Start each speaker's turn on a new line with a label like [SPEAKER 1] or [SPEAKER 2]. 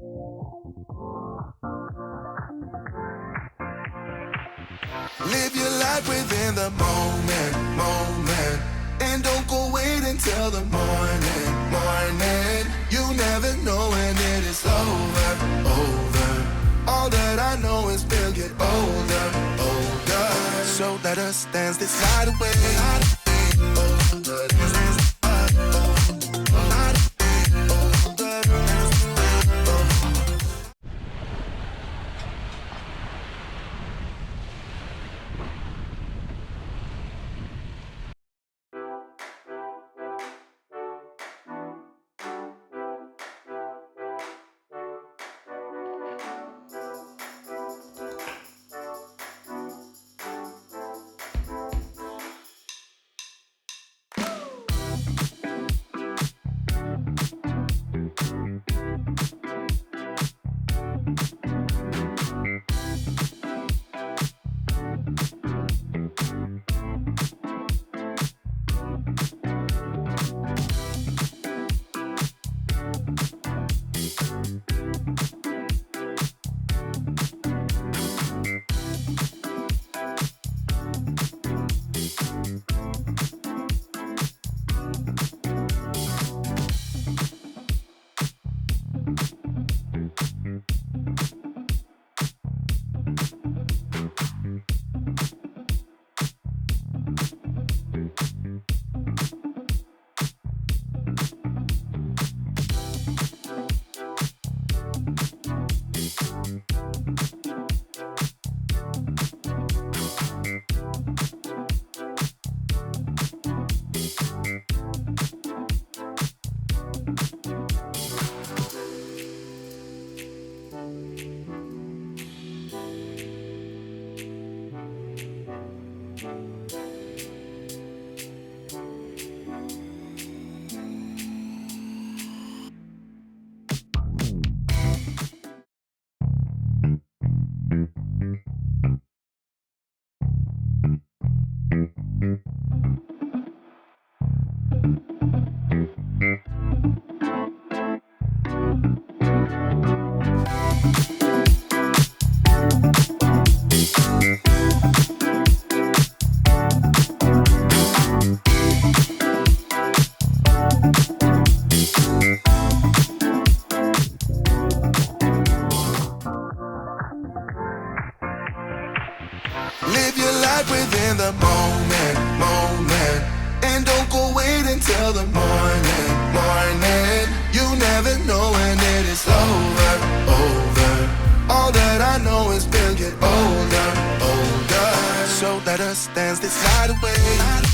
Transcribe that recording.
[SPEAKER 1] Live your life within the moment, and don't go wait until the morning. You never know when it is over. All that I know is we'll get older. So let us dance this night away. Live your life within the moment, and don't go wait until the morning. You never know when it is over. All that I know is we'll get older. So let us dance this night away.